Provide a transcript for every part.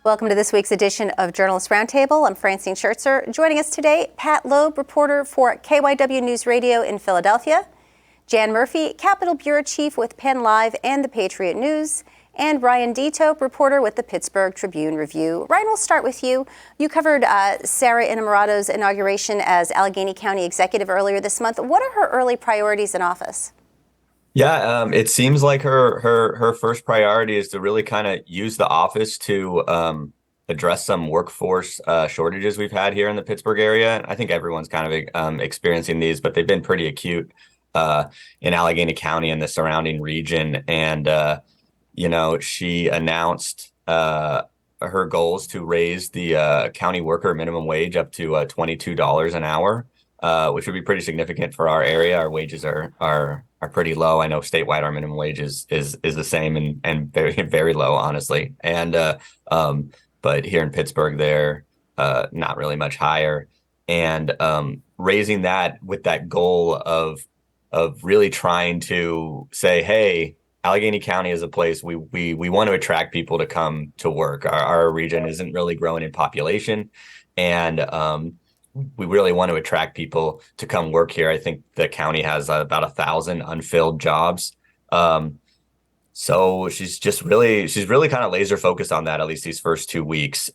Welcome to this week's edition of Journalists Roundtable. I'm Francine Schertzer. Joining us today, Pat Loeb, reporter for KYW Newsradio in Philadelphia, Jan Murphy, Capitol Bureau Chief with Pennlive and the Patriot-News, and Ryan Deto, reporter with the Pittsburgh Tribune-Review. Ryan, we'll start with you. You covered Sara Innamorato's inauguration as Allegheny County Executive earlier this month. What are her early priorities in office? Yeah, it seems like her first priority is to really kind of use the office to address some workforce shortages we've had here in the Pittsburgh area. I think everyone's kind of experiencing these, but they've been pretty acute in Allegheny County and the surrounding region. And she announced her goals to raise the county worker minimum wage up to $22 an hour, which would be pretty significant for our area. Our wages are pretty low. I know statewide our minimum wage is the same and very, very low, honestly. And but here in Pittsburgh, they're not really much higher. And raising that with that goal of really trying to say, hey, Allegheny County is a place we want to attract people to come to work. Our region isn't really growing in population, and we really want to attract people to come work here. I think the county has about 1,000 unfilled jobs. So she's really kind of laser focused on that, at least these first 2 weeks.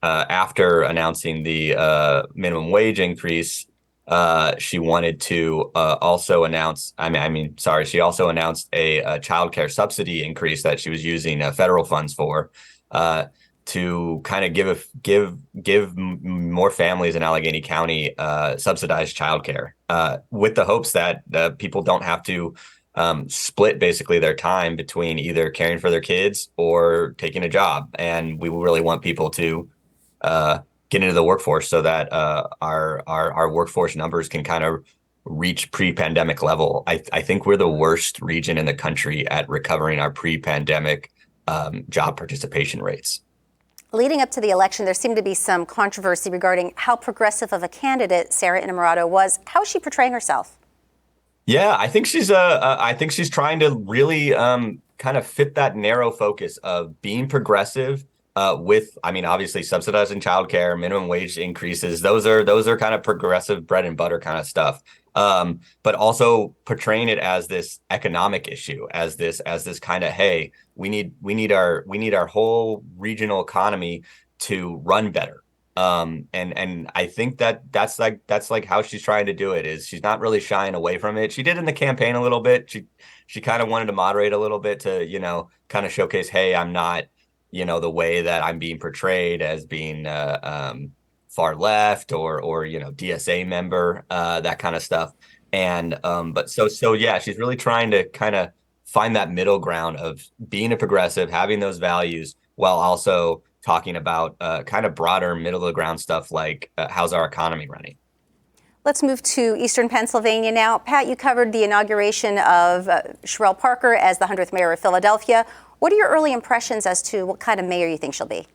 After announcing the minimum wage increase, she wanted to also announce, she also announced a child care subsidy increase that she was using federal funds for, to kind of give more families in Allegheny County subsidized childcare, with the hopes that people don't have to split basically their time between either caring for their kids or taking a job. And we really want people to get into the workforce so that our workforce numbers can kind of reach pre-pandemic level. I think we're the worst region in the country at recovering our pre-pandemic job participation rates. Leading up to the election, there seemed to be some controversy regarding how progressive of a candidate Sara Innamorato was. How is she portraying herself? Yeah, I think she's trying to really kind of fit that narrow focus of being progressive with, obviously subsidizing childcare, minimum wage increases. Those are kind of progressive bread and butter kind of stuff. But also portraying it as this economic issue, as this kind of, hey, we need our whole regional economy to run better. And I think that's like how she's trying to do it. Is she's not really shying away from it. She did in the campaign a little bit. She kind of wanted to moderate a little bit to, kind of showcase, hey, I'm not, the way that I'm being portrayed as being far left or DSA member, that kind of stuff. And but yeah, she's really trying to kind of find that middle ground of being a progressive, having those values, while also talking about kind of broader middle of the ground stuff like how's our economy running. Let's move to Eastern Pennsylvania now. Pat, you covered the inauguration of Sherelle Parker as the 100th mayor of Philadelphia. What are your early impressions as to what kind of mayor you think she'll be?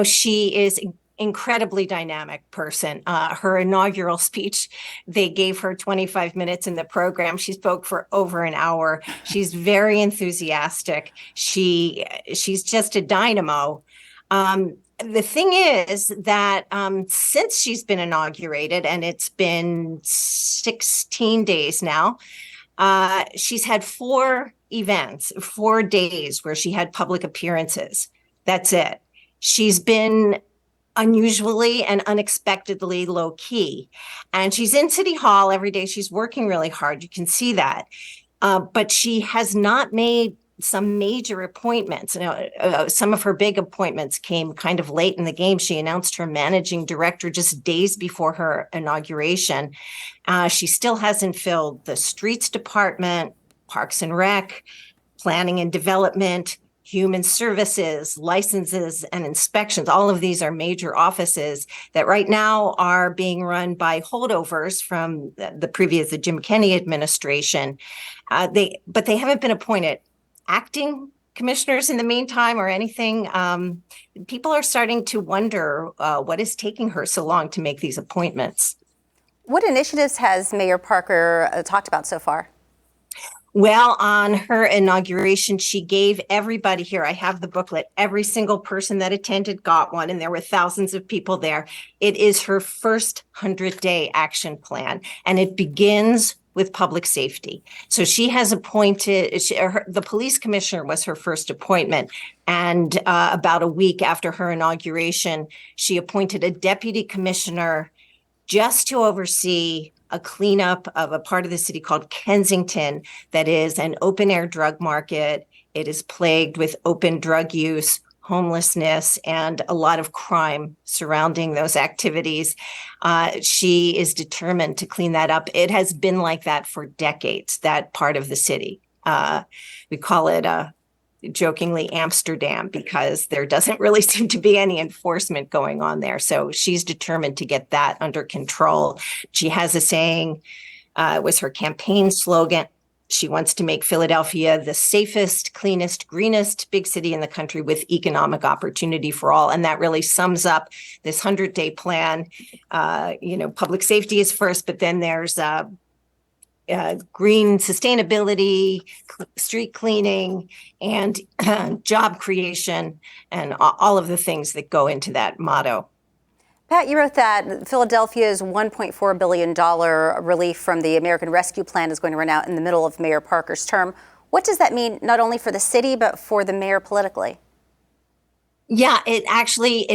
She is an incredibly dynamic person. Her inaugural speech, they gave her 25 minutes in the program. She spoke for over an hour. She's very enthusiastic. She's just a dynamo. The thing is that since she's been inaugurated, and it's been 16 days now, she's had 4 events, 4 days where she had public appearances. That's it. She's been unusually and unexpectedly low key. And she's in City Hall every day. She's working really hard. You can see that. But she has not made some major appointments. Some of her big appointments came kind of late in the game. She announced her managing director just days before her inauguration. She still hasn't filled the streets department, Parks and Rec, planning and development, human services, licenses and inspections. All of these are major offices that right now are being run by holdovers from the Jim Kenney administration. But they haven't been appointed acting commissioners in the meantime or anything. People are starting to wonder what is taking her so long to make these appointments. What initiatives has Mayor Parker talked about so far? Well, on her inauguration, she gave everybody here, I have the booklet, every single person that attended got one, and there were thousands of people there. It is her first 100-day action plan, and it begins with public safety. So she has appointed, the police commissioner was her first appointment, and about a week after her inauguration, she appointed a deputy commissioner just to oversee a cleanup of a part of the city called Kensington that is an open-air drug market. It is plagued with open drug use, homelessness, and a lot of crime surrounding those activities. She is determined to clean that up. It has been like that for decades, that part of the city. We call it jokingly Amsterdam because there doesn't really seem to be any enforcement going on there. So she's determined to get that under control. She has a saying, it was her campaign slogan. She wants to make Philadelphia the safest, cleanest, greenest big city in the country with economic opportunity for all. And that really sums up this 100-day plan. Public safety is first, but then there's green sustainability, street cleaning, and job creation, and all of the things that go into that motto. Pat, you wrote that Philadelphia's $1.4 billion relief from the American Rescue Plan is going to run out in the middle of Mayor Parker's term. What does that mean, not only for the city, but for the mayor politically? Yeah, it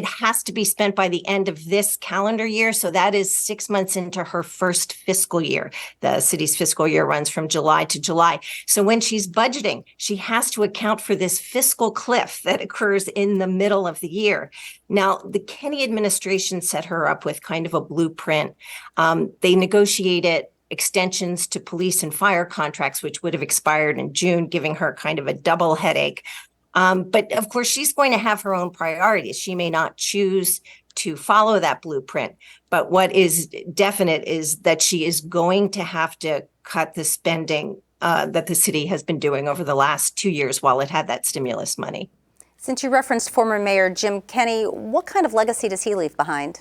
has to be spent by the end of this calendar year. So that is 6 months into her first fiscal year. The city's fiscal year runs from July to July. So when she's budgeting, she has to account for this fiscal cliff that occurs in the middle of the year. Now, the Kenney administration set her up with kind of a blueprint. They negotiated extensions to police and fire contracts, which would have expired in June, giving her kind of a double headache. But of course, she's going to have her own priorities. She may not choose to follow that blueprint. But what is definite is that she is going to have to cut the spending that the city has been doing over the last 2 years while it had that stimulus money. Since you referenced former Mayor Jim Kenney, what kind of legacy does he leave behind?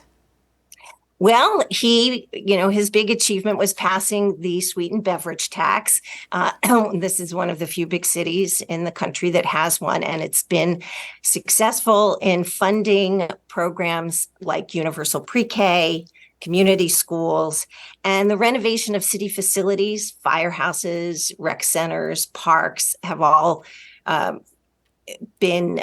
Well, his big achievement was passing the sweetened beverage tax. This is one of the few big cities in the country that has one, and it's been successful in funding programs like universal pre-K, community schools, and the renovation of city facilities, firehouses, rec centers, parks have all been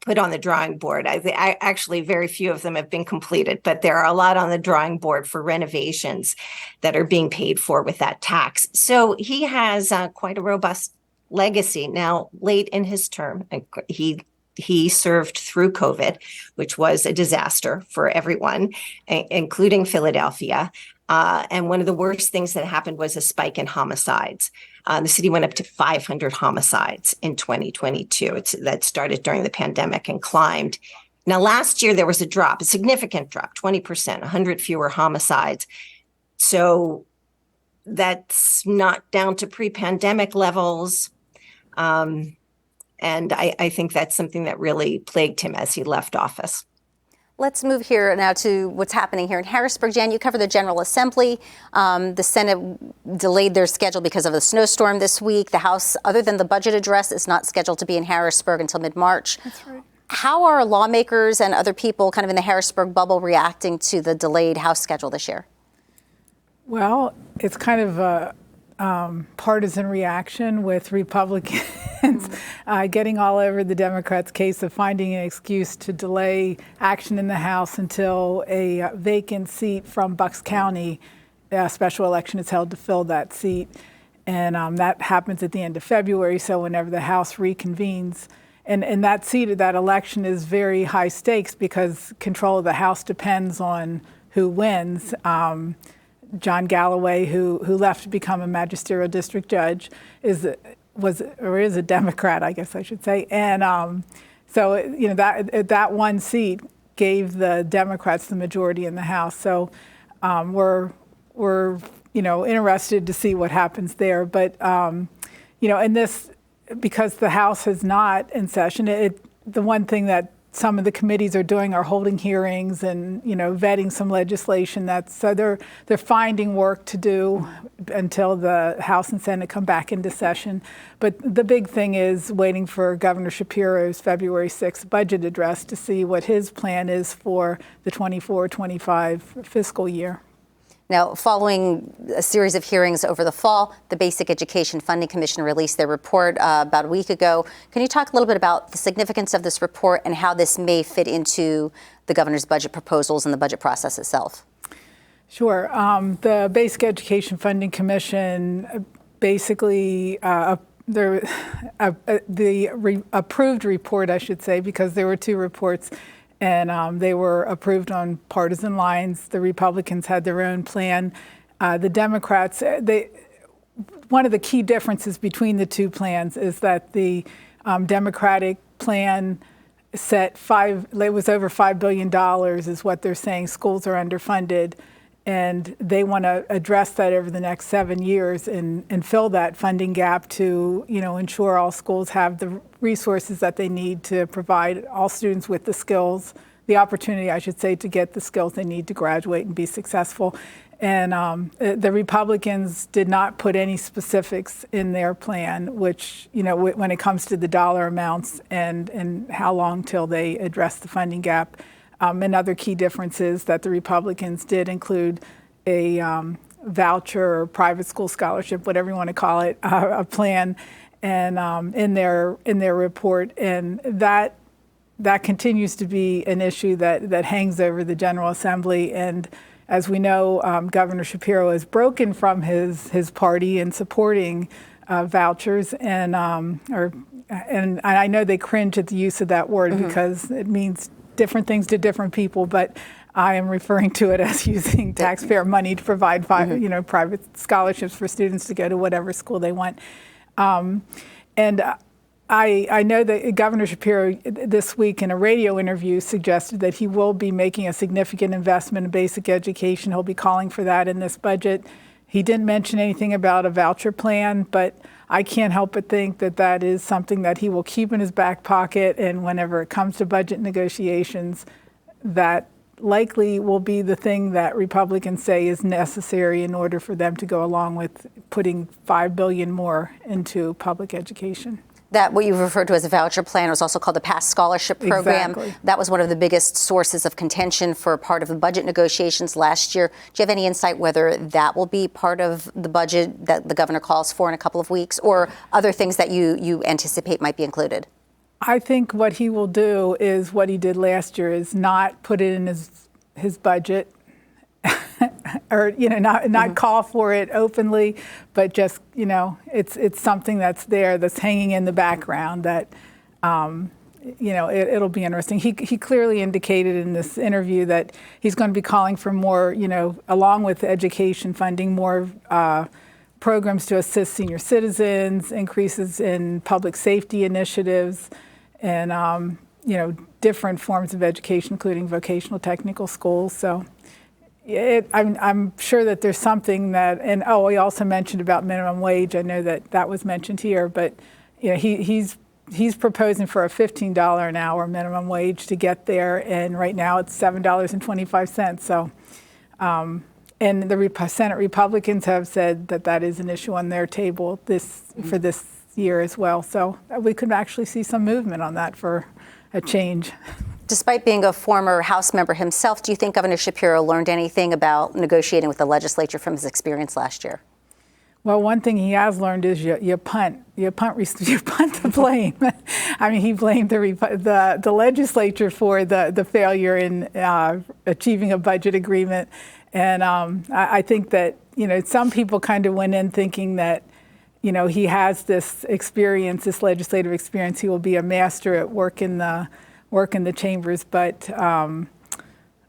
put on the drawing board. I actually, very few of them have been completed, but there are a lot on the drawing board for renovations that are being paid for with that tax. So he has quite a robust legacy. Now, late in his term, he served through COVID, which was a disaster for everyone, including Philadelphia. And one of the worst things that happened was a spike in homicides. The city went up to 500 homicides in 2022. That started during the pandemic and climbed. Now, last year, there was a significant drop, 20%, 100 fewer homicides. So that's not down to pre-pandemic levels. And I think that's something that really plagued him as he left office. Let's move here now to what's happening here in Harrisburg. Jan, you cover the General Assembly. The Senate delayed their schedule because of a snowstorm this week. The House, other than the budget address, is not scheduled to be in Harrisburg until mid-March. That's right. How are lawmakers and other people kind of in the Harrisburg bubble reacting to the delayed House schedule this year? Well, it's kind of a partisan reaction with Republicans getting all over the Democrats' case of finding an excuse to delay action in the House until a vacant seat from Bucks County, a special election is held to fill that seat. And that happens at the end of February, so whenever the House reconvenes. And that seat, that election is very high stakes because control of the House depends on who wins. John Galloway, who left to become a magisterial district judge, is a Democrat, I guess I should say. And so that one seat gave the Democrats the majority in the House. So we're interested to see what happens there. But in this, because the House is not in session, the one thing that some of the committees are doing are holding hearings and, vetting some legislation. So they're finding work to do until the House and Senate come back into session. But the big thing is waiting for Governor Shapiro's February 6th budget address to see what his plan is for the 24-25 fiscal year. Now, following a series of hearings over the fall, the Basic Education Funding Commission released their report about a week ago. Can you talk a little bit about the significance of this report and how this may fit into the governor's budget proposals and the budget process itself? Sure. The Basic Education Funding Commission basically the approved report, I should say, because there were two reports, and they were approved on partisan lines. The Republicans had their own plan. The Democrats, one of the key differences between the two plans is that the Democratic plan it was over $5 billion is what they're saying. Schools are underfunded, and they want to address that over the next 7 years and fill that funding gap to, ensure all schools have the resources that they need to provide all students with the skills, the opportunity, I should say, to get the skills they need to graduate and be successful. And the Republicans did not put any specifics in their plan, which, when it comes to the dollar amounts and how long till they address the funding gap. Another key difference is that the Republicans did include a voucher or private school scholarship, whatever you want to call it, a plan, and in their report, and that continues to be an issue that hangs over the General Assembly. And as we know, Governor Shapiro has broken from his party in supporting vouchers, and I know they cringe at the use of that word because it means different things to different people, but I am referring to it as using taxpayer money to provide private scholarships for students to go to whatever school they want. And I know that Governor Shapiro this week in a radio interview suggested that he will be making a significant investment in basic education. He'll be calling for that in this budget. He didn't mention anything about a voucher plan, but I can't help but think that that is something that he will keep in his back pocket, and whenever it comes to budget negotiations, that likely will be the thing that Republicans say is necessary in order for them to go along with putting $5 billion more into public education. That what you referred to as a voucher plan was also called the Past Scholarship Program. Exactly. That was one of the biggest sources of contention for part of the budget negotiations last year. Do you have any insight whether that will be part of the budget that the governor calls for in a couple of weeks, or other things that you anticipate might be included? I think what he will do is what he did last year, is not put it in his budget or not call for it openly, but just it's something that's there, that's hanging in the background, that it'll be interesting. He clearly indicated in this interview that he's going to be calling for more, along with education funding, more programs to assist senior citizens, increases in public safety initiatives, and different forms of education, including vocational technical schools. So I'm sure that there's something that, and he also mentioned about minimum wage. I know that was mentioned here, but he's proposing for a $15 an hour minimum wage to get there, and right now it's $7.25. So, and the Senate Republicans have said that is an issue on their table for this year as well. So we could actually see some movement on that for a change. Despite being a former House member himself, do you think Governor Shapiro learned anything about negotiating with the legislature from his experience last year? Well, one thing he has learned is you punt the blame. I mean, he blamed the legislature for the failure in achieving a budget agreement, and I think that some people kind of went in thinking that he has this experience, this legislative experience. He will be a master at work in the chambers, but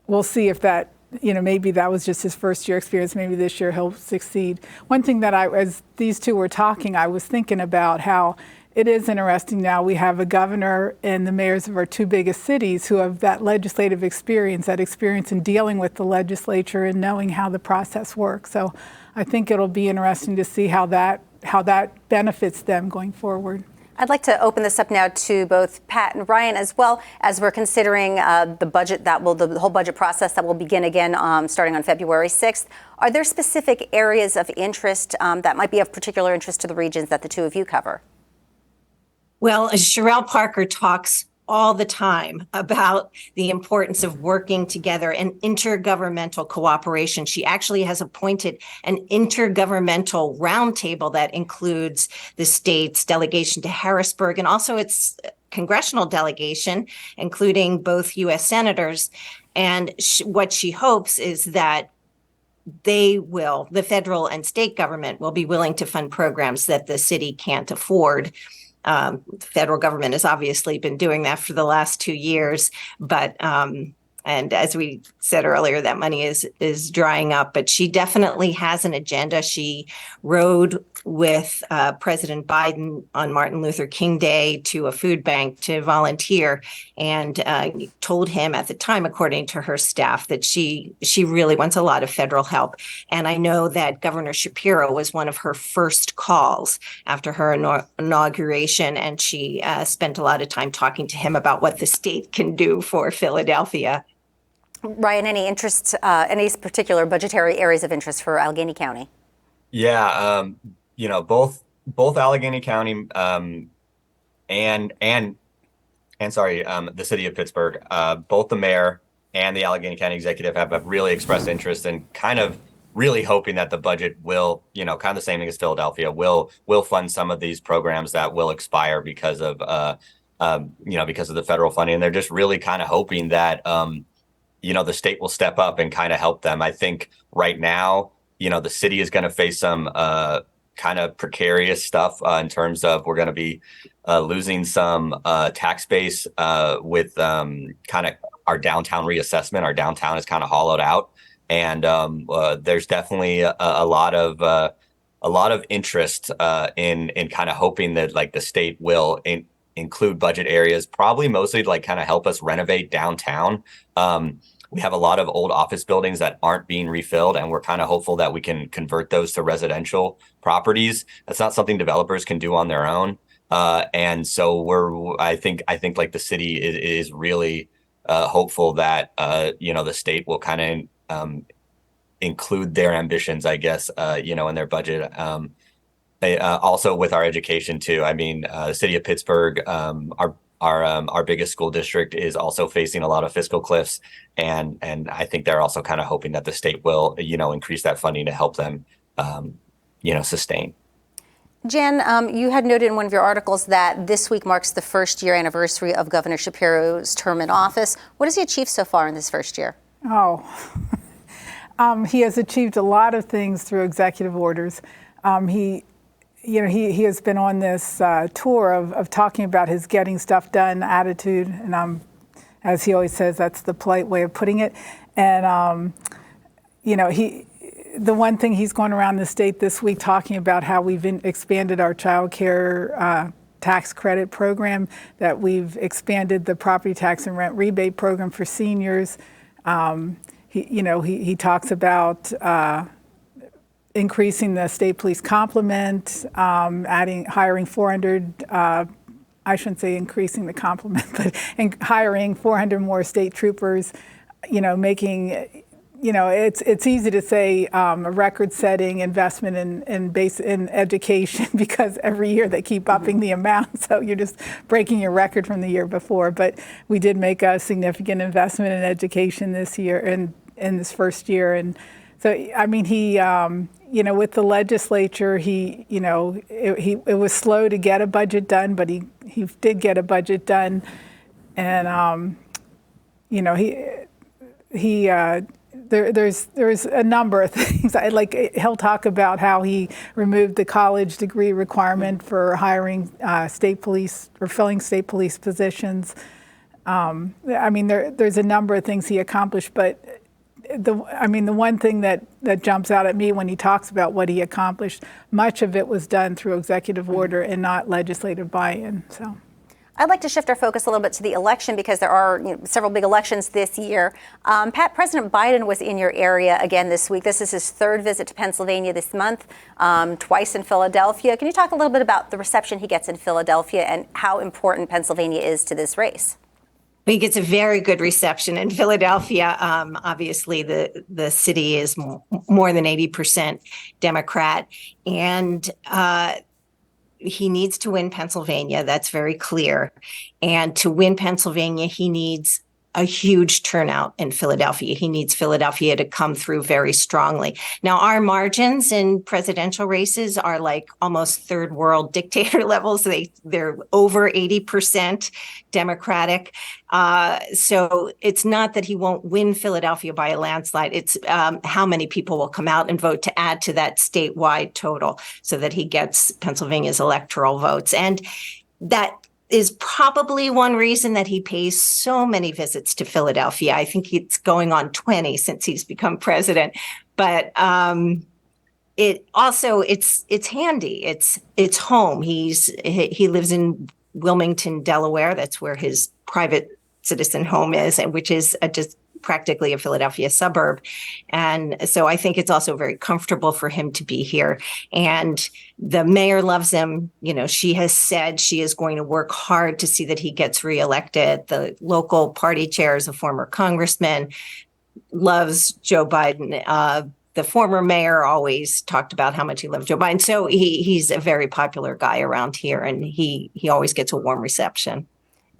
we'll see if that, maybe that was just his first year experience. Maybe this year he'll succeed. One thing that as these two were talking, I was thinking about how it is interesting now we have a governor and the mayors of our two biggest cities who have that legislative experience, that experience in dealing with the legislature and knowing how the process works. So I think it'll be interesting to see how that benefits them going forward. I'd like to open this up now to both Pat and Ryan, as well as we're considering the budget the whole budget process that will begin again starting on February 6th. Are there specific areas of interest that might be of particular interest to the regions that the two of you cover? Well, Sherelle Parker talks all the time about the importance of working together and intergovernmental cooperation. She actually has appointed an intergovernmental roundtable that includes the state's delegation to Harrisburg and also its congressional delegation, including both U.S. senators. And what she hopes is that the federal and state government will be willing to fund programs that the city can't afford. The federal government has obviously been doing that for the last 2 years, but and as we said earlier, that money is drying up. But she definitely has an agenda. She rode with President Biden on Martin Luther King Day to a food bank to volunteer, and told him at the time, according to her staff, that she really wants a lot of federal help. And I know that Governor Shapiro was one of her first calls after her inauguration, and she spent a lot of time talking to him about what the state can do for Philadelphia. Ryan, any interest, any particular budgetary areas of interest for Allegheny County? Yeah, both Allegheny County and the city of Pittsburgh, both the mayor and the Allegheny County executive have really expressed interest in kind of really hoping that the budget will, kind of the same thing as Philadelphia, will fund some of these programs that will expire because of the federal funding. And they're just really kind of hoping that the state will step up and kind of help them. I think right now, the city is going to face some kind of precarious stuff in terms of we're going to be losing some tax base with kind of our downtown reassessment. Our downtown is kind of hollowed out, and there's definitely a lot of interest in kind of hoping that like the state will include budget areas, probably mostly to like kind of help us renovate downtown. We have a lot of old office buildings that aren't being refilled, and we're kind of hopeful that we can convert those to residential properties. That's not something developers can do on their own. And so I think like the city is really hopeful that, the state will kind of include their ambitions, I guess, in their budget. Also with our education too. I mean, the city of Pittsburgh, our biggest school district, is also facing a lot of fiscal cliffs, and I think they're also kind of hoping that the state will, increase that funding to help them, sustain. Jan, you had noted in one of your articles that this week marks the first-year anniversary of Governor Shapiro's term in office. What has he achieved so far in this first year? He has achieved a lot of things through executive orders. He has been on this tour of talking about his getting stuff done attitude, and as he always says, that's the polite way of putting it. And the one thing he's going around the state this week talking about how we've expanded our child care tax credit program, that we've expanded the property tax and rent rebate program for seniors. He talks about increasing the state police complement, hiring 400, I shouldn't say increasing the complement, but hiring 400 more state troopers, making, it's easy to say a record-setting investment in education because every year they keep upping the amount, so you're just breaking your record from the year before. But we did make a significant investment in education this year, in this first year. And so, I mean, he, with the legislature, it was slow to get a budget done, but he did get a budget done. And, there's a number of things. He'll talk about how he removed the college degree requirement for hiring state police or filling state police positions. There's a number of things he accomplished, but the one thing that jumps out at me when he talks about what he accomplished, much of it was done through executive order and not legislative buy-in. So, I'd like to shift our focus a little bit to the election because there are several big elections this year. Pat, President Biden was in your area again this week. This is his third visit to Pennsylvania this month, twice in Philadelphia. Can you talk a little bit about the reception he gets in Philadelphia and how important Pennsylvania is to this race? He gets a very good reception in Philadelphia. Obviously, the city is more than 80% Democrat, and he needs to win Pennsylvania. That's very clear. And to win Pennsylvania, he needs a huge turnout in Philadelphia. He needs Philadelphia to come through very strongly. Now, our margins in presidential races are like almost third world dictator levels. They're over 80% Democratic. So it's not that he won't win Philadelphia by a landslide. It's how many people will come out and vote to add to that statewide total so that he gets Pennsylvania's electoral votes. And that is probably one reason that he pays so many visits to Philadelphia. I think it's going on 20 since he's become president. But it also it's handy. It's home. He lives in Wilmington, Delaware. That's where his private citizen home is, and which is just practically a Philadelphia suburb. And so I think it's also very comfortable for him to be here. And the mayor loves him. She has said she is going to work hard to see that he gets reelected. The local party chair is a former congressman, loves Joe Biden. The former mayor always talked about how much he loved Joe Biden. So he's a very popular guy around here, and he always gets a warm reception.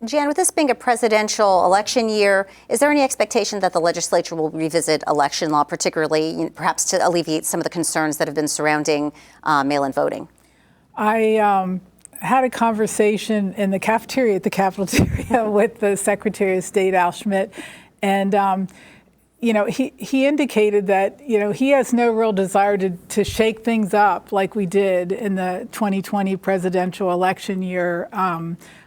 Jan, with this being a presidential election year, is there any expectation that the legislature will revisit election law, particularly perhaps to alleviate some of the concerns that have been surrounding mail-in voting? I had a conversation in the cafeteria at the Capitol with the Secretary of State, Al Schmidt, and he indicated that he has no real desire to shake things up like we did in the 2020 presidential election year.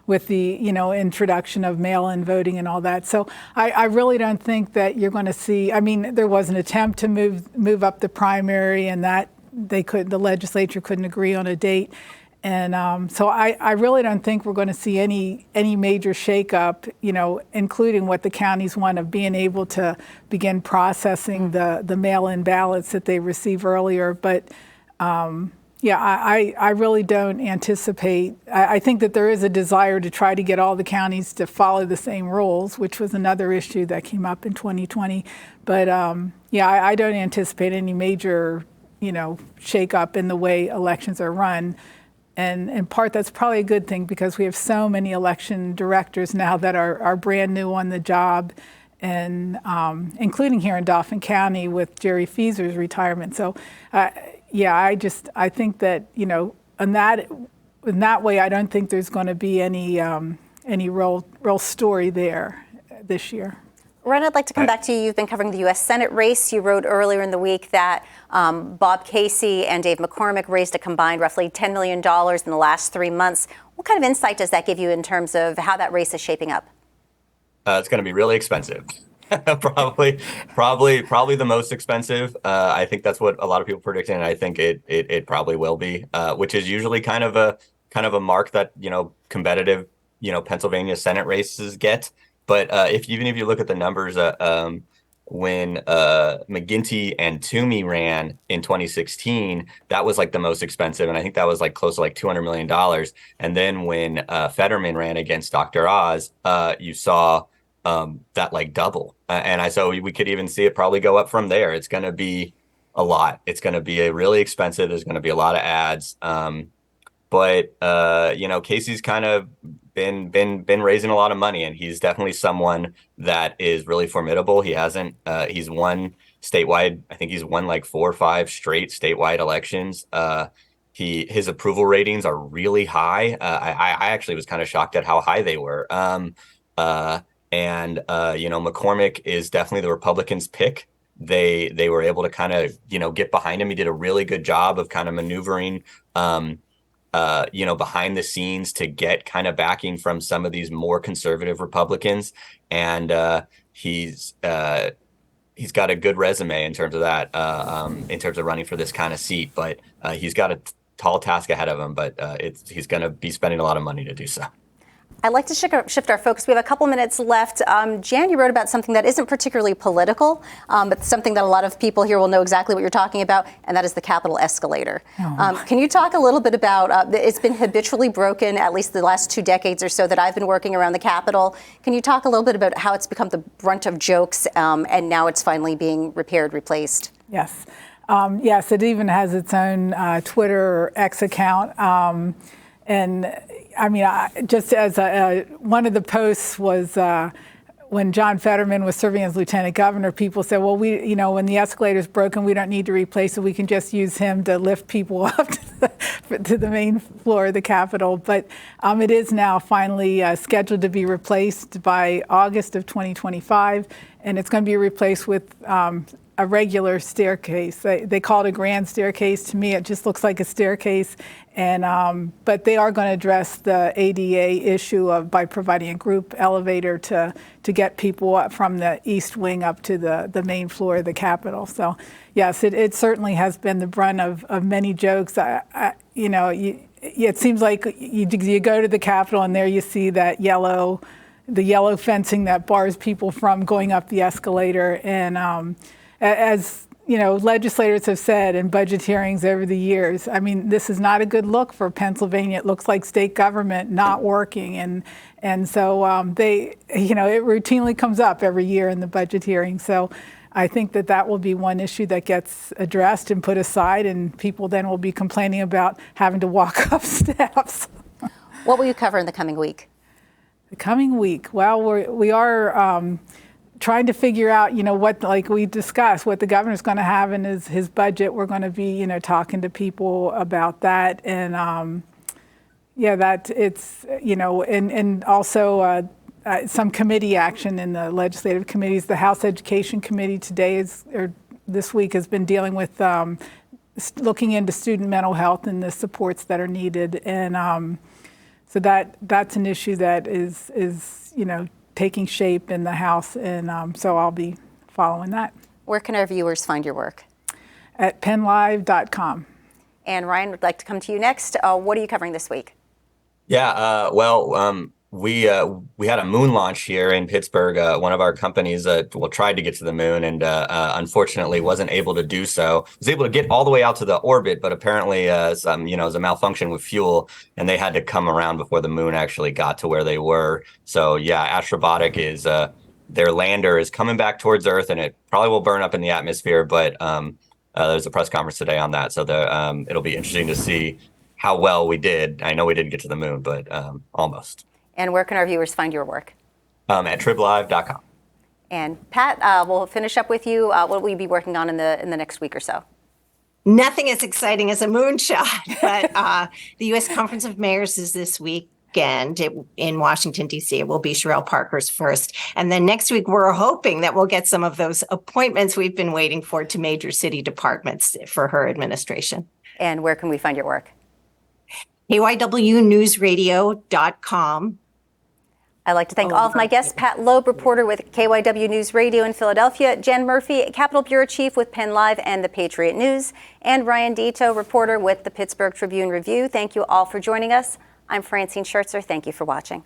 With the introduction of mail-in voting and all that. So I really don't think that you're going to see, there was an attempt to move up the primary, and that the legislature couldn't agree on a date. And so I really don't think we're going to see any major shakeup, including what the counties want of being able to begin processing the mail-in ballots that they receive earlier. But I really don't anticipate. I think that there is a desire to try to get all the counties to follow the same rules, which was another issue that came up in 2020. But I don't anticipate any major, shakeup in the way elections are run. And in part, that's probably a good thing because we have so many election directors now that are brand new on the job, and including here in Dauphin County with Jerry Fieser's retirement. So. I think that, in that way, I don't think there's going to be any real story there this year. Ren, I'd like to come back to you. You've been covering the U.S. Senate race. You wrote earlier in the week that Bob Casey and Dave McCormick raised a combined roughly $10 million in the last 3 months. What kind of insight does that give you in terms of how that race is shaping up? It's going to be really expensive. probably the most expensive. I think that's what a lot of people predicted, and I think it probably will be, which is usually kind of a mark that competitive Pennsylvania Senate races get. But even if you look at the numbers, when McGinty and Toomey ran in 2016, that was like the most expensive, and I think that was like close to like $200 million. And then when Fetterman ran against Dr. Oz, you saw that like double. So we could even see it probably go up from there. It's going to be a lot. It's going to be really expensive. There's going to be a lot of ads. But Casey's kind of been raising a lot of money, and he's definitely someone that is really formidable. He's won statewide. I think he's won like 4 or 5 straight statewide elections. His approval ratings are really high. I actually was kind of shocked at how high they were. McCormick is definitely the Republicans' pick. They were able to kind of, get behind him. He did a really good job of kind of maneuvering, behind the scenes to get kind of backing from some of these more conservative Republicans. And he's got a good resume in terms of that, in terms of running for this kind of seat. But he's got a tall task ahead of him, but he's going to be spending a lot of money to do so. I'd like to shift our focus. We have a couple minutes left. Jan, you wrote about something that isn't particularly political, but something that a lot of people here will know exactly what you're talking about, and that is the Capitol escalator. Can you talk a little bit about, it's been habitually broken at least the last 2 decades or so that I've been working around the Capitol. Can you talk a little bit about how it's become the brunt of jokes, and now it's finally being repaired, replaced? Yes. Yes, it even has its own Twitter or X account. And I mean, just as one of the posts was when John Fetterman was serving as lieutenant governor, people said, well, when the escalator's broken, we don't need to replace it. We can just use him to lift people up to the main floor of the Capitol. But it is now finally scheduled to be replaced by August of 2025. And it's going to be replaced with a regular staircase. They call it a grand staircase. To me, it just looks like a staircase. And but they are going to address the ADA issue by providing a group elevator to get people up from the east wing up to the main floor of the Capitol. So yes, it certainly has been the brunt of many jokes. It seems like you go to the Capitol and there you see that the yellow fencing that bars people from going up the escalator. And as legislators have said in budget hearings over the years, I mean, this is not a good look for Pennsylvania. It looks like state government not working. And so it routinely comes up every year in the budget hearing. So I think that will be one issue that gets addressed and put aside, and people then will be complaining about having to walk up steps. What will you cover in the coming week? The coming week, well, we are trying to figure out, what, like we discussed, what the governor's going to have in his budget. We're going to be, talking to people about that, and that it's, and also some committee action in the legislative committees. The House Education Committee this week has been dealing with looking into student mental health and the supports that are needed, and so that's an issue that is taking shape in the House, and so I'll be following that. Where can our viewers find your work? At Pennlive.com. And Ryan, would like to come to you next. What are you covering this week? Yeah, we had a moon launch here in Pittsburgh. One of our companies tried to get to the moon and unfortunately wasn't able to do so. Was able to get all the way out to the orbit, but apparently it was a malfunction with fuel, and they had to come around before the moon actually got to where they were. So yeah, Astrobotic is their lander is coming back towards Earth, and it probably will burn up in the atmosphere. But there's a press conference today on that, so it'll be interesting to see how well we did. I know we didn't get to the moon, but almost. And where can our viewers find your work? At Triblive.com. And Pat, we'll finish up with you. What will you be working on in the next week or so? Nothing as exciting as a moonshot, but the U.S. Conference of Mayors is this weekend in Washington, D.C. It will be Sherelle Parker's first. And then next week, we're hoping that we'll get some of those appointments we've been waiting for to major city departments for her administration. And where can we find your work? KYW Newsradio.com. I'd like to thank all of my guests: Pat Loeb, reporter with KYW Newsradio in Philadelphia; Jan Murphy, Capitol Bureau Chief with Pennlive and the Patriot-News; and Ryan Deto, reporter with the Pittsburgh Tribune-Review. Thank you all for joining us. I'm Francine Schertzer. Thank you for watching.